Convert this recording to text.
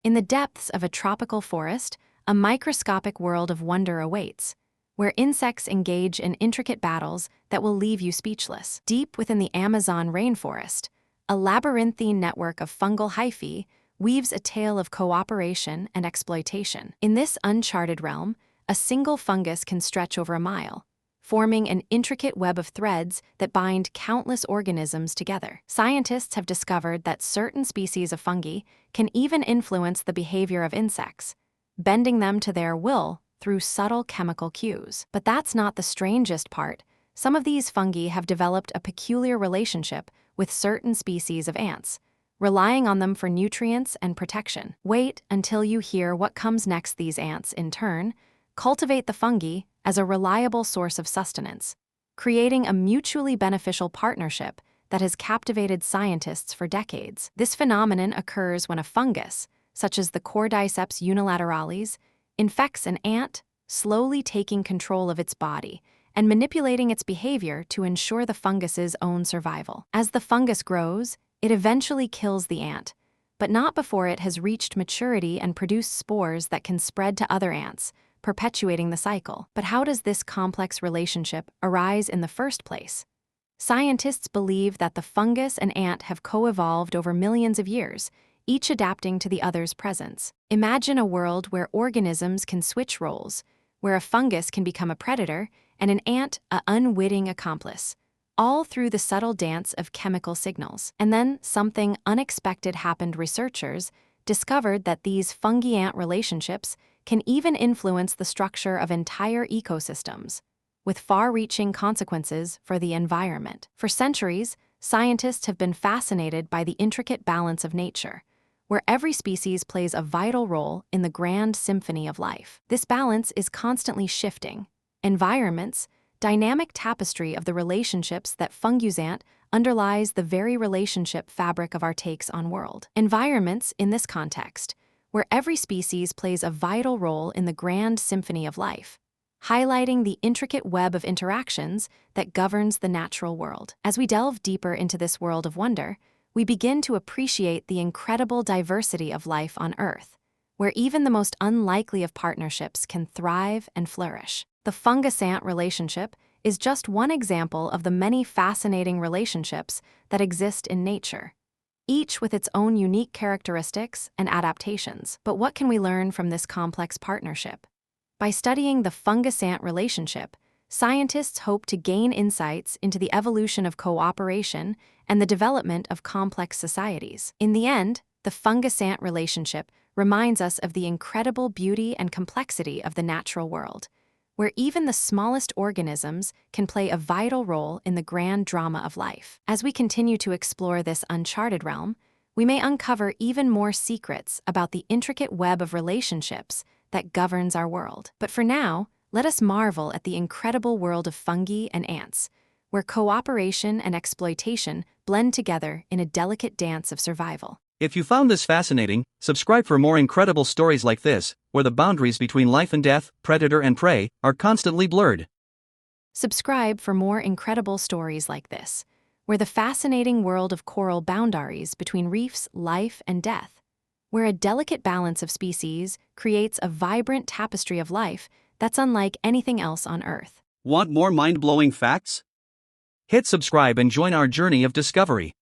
In the depths of a tropical forest, a microscopic world of wonder awaits, where insects engage in intricate battles that will leave you speechless. Deep within the Amazon rainforest, a labyrinthine network of fungal hyphae weaves a tale of cooperation and exploitation. In this uncharted realm, a single fungus can stretch over a mile, forming an intricate web of threads that bind countless organisms together. Scientists have discovered that certain species of fungi can even influence the behavior of insects, bending them to their will through subtle chemical cues. But that's not the strangest part. Some of these fungi have developed a peculiar relationship with certain species of ants, relying on them for nutrients and protection. Wait until you hear what comes next. These ants, in turn, cultivate the fungi as a reliable source of sustenance, creating a mutually beneficial partnership that has captivated scientists for decades. This phenomenon occurs when a fungus, such as the Cordyceps unilateralis, infects an ant, slowly taking control of its body and manipulating its behavior to ensure the fungus's own survival. As the fungus grows, it eventually kills the ant, but not before it has reached maturity and produced spores that can spread to other ants, perpetuating the cycle. But how does this complex relationship arise in the first place? Scientists believe that the fungus and ant have co-evolved over millions of years, each adapting to the other's presence. Imagine a world where organisms can switch roles, where a fungus can become a predator and an ant an unwitting accomplice, all through the subtle dance of chemical signals. And then something unexpected happened. Researchers discovered that these fungi-ant relationships can even influence the structure of entire ecosystems, with far-reaching consequences for the environment. For centuries, scientists have been fascinated by the intricate balance of nature, where every species plays a vital role in the grand symphony of life. This balance is constantly shifting. Environments, dynamic tapestry of the relationships that Fungus-Ant underlies the very relationship fabric of our takes on world. Environments, in this context, where every species plays a vital role in the grand symphony of life, highlighting the intricate web of interactions that governs the natural world. As we delve deeper into this world of wonder, we begin to appreciate the incredible diversity of life on Earth, where even the most unlikely of partnerships can thrive and flourish. The fungus-ant relationship is just one example of the many fascinating relationships that exist in nature, each with its own unique characteristics and adaptations. But what can we learn from this complex partnership? By studying the fungus-ant relationship, scientists hope to gain insights into the evolution of cooperation and the development of complex societies. In the end, the fungus-ant relationship reminds us of the incredible beauty and complexity of the natural world, where even the smallest organisms can play a vital role in the grand drama of life. As we continue to explore this uncharted realm, we may uncover even more secrets about the intricate web of relationships that governs our world. But for now, let us marvel at the incredible world of fungi and ants, where cooperation and exploitation blend together in a delicate dance of survival. If you found this fascinating, subscribe for more incredible stories like this, where the boundaries between life and death, predator and prey, are constantly blurred. Subscribe for more incredible stories like this, where the fascinating world of coral boundaries between reefs, life and death, where a delicate balance of species creates a vibrant tapestry of life that's unlike anything else on Earth. Want more mind-blowing facts? Hit subscribe and join our journey of discovery.